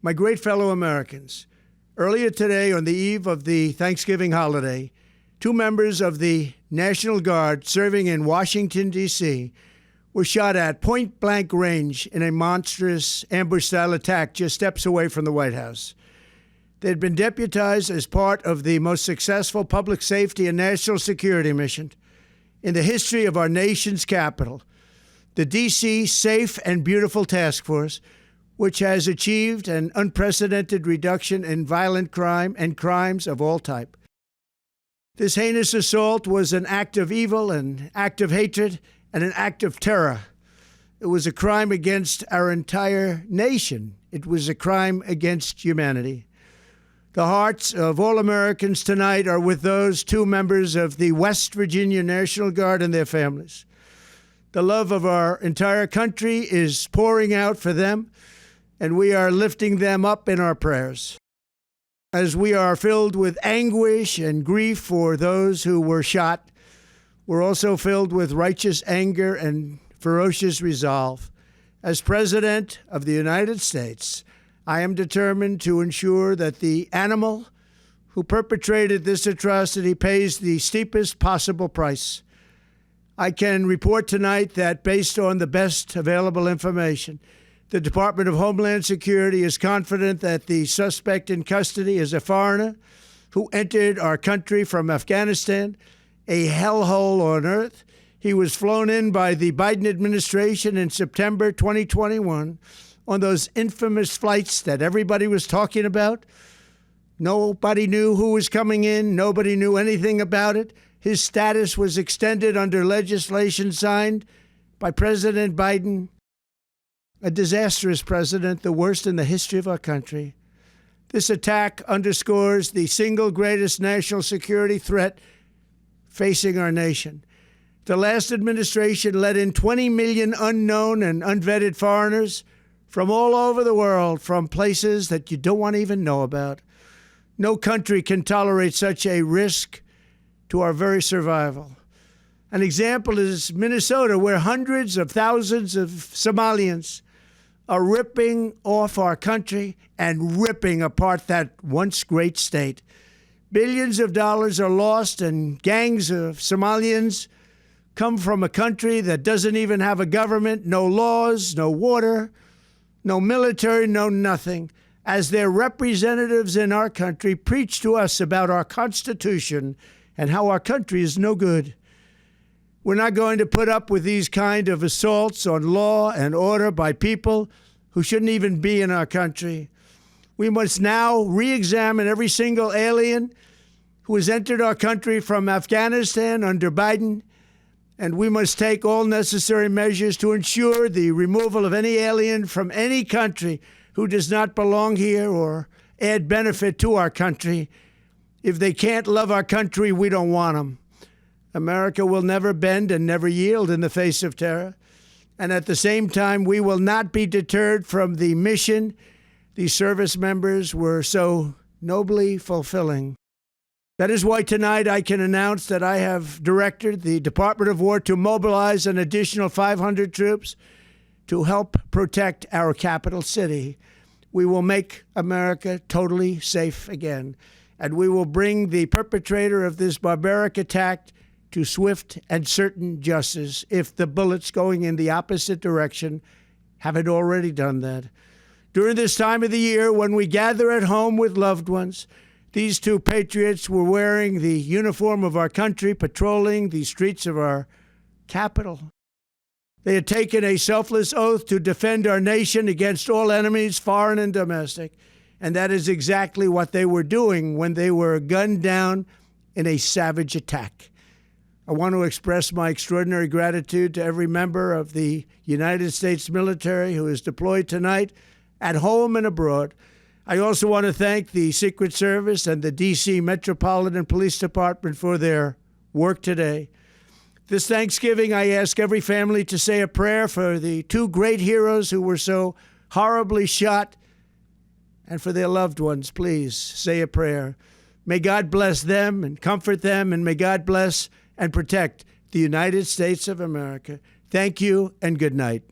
My great fellow Americans, earlier today, on the eve of the Thanksgiving holiday, 2 members of the National Guard serving in Washington, D.C., were shot at point-blank range in a monstrous ambush-style attack just steps away from the White House. They had been deputized as part of the most successful public safety and national security mission in the history of our nation's capital, the D.C. Safe and Beautiful Task Force, which has achieved an unprecedented reduction in violent crime and crimes of all type. This heinous assault was an act of evil, an act of hatred, and an act of terror. It was a crime against our entire nation. It was a crime against humanity. The hearts of all Americans tonight are with those 2 members of the West Virginia National Guard and their families. The love of our entire country is pouring out for them, and we are lifting them up in our prayers. As we are filled with anguish and grief for those who were shot, we're also filled with righteous anger and ferocious resolve. As President of the United States, I am determined to ensure that the animal who perpetrated this atrocity pays the steepest possible price. I can report tonight that based on the best available information, the Department of Homeland Security is confident that the suspect in custody is a foreigner who entered our country from Afghanistan, a hellhole on earth. He was flown in by the Biden administration in September 2021 on those infamous flights that everybody was talking about. Nobody knew who was coming in. Nobody knew anything about it. His status was extended under legislation signed by President Biden, a disastrous president, the worst in the history of our country. This attack underscores the single greatest national security threat facing our nation. The last administration let in 20 million unknown and unvetted foreigners from all over the world, from places that you don't want to even know about. No country can tolerate such a risk to our very survival. An example is Minnesota, where hundreds of thousands of Somalians are ripping off our country and ripping apart that once great state. Billions of dollars are lost, and gangs of Somalians come from a country that doesn't even have a government, no laws, no water, no military, no nothing. As their representatives in our country preach to us about our Constitution and how our country is no good. We're not going to put up with these kind of assaults on law and order by people who shouldn't even be in our country. We must now re-examine every single alien who has entered our country from Afghanistan under Biden, and we must take all necessary measures to ensure the removal of any alien from any country who does not belong here or add benefit to our country. If they can't love our country, we don't want them. America will never bend and never yield in the face of terror. And at the same time, we will not be deterred from the mission these service members were so nobly fulfilling. That is why tonight I can announce that I have directed the Department of War to mobilize an additional 500 troops to help protect our capital city. We will make America totally safe again, and we will bring the perpetrator of this barbaric attack to swift and certain justice if the bullets going in the opposite direction haven't already done that. During this time of the year, when we gather at home with loved ones, these 2 patriots were wearing the uniform of our country, patrolling the streets of our capital. They had taken a selfless oath to defend our nation against all enemies, foreign and domestic, and that is exactly what they were doing when they were gunned down in a savage attack. I want to express my extraordinary gratitude to every member of the United States military who is deployed tonight, at home and abroad. I also want to thank the Secret Service and the D.C. Metropolitan Police Department for their work today. This Thanksgiving, I ask every family to say a prayer for the 2 great heroes who were so horribly shot, and for their loved ones. Please say a prayer. May God bless them and comfort them, and may God bless and protect the United States of America. Thank you and good night.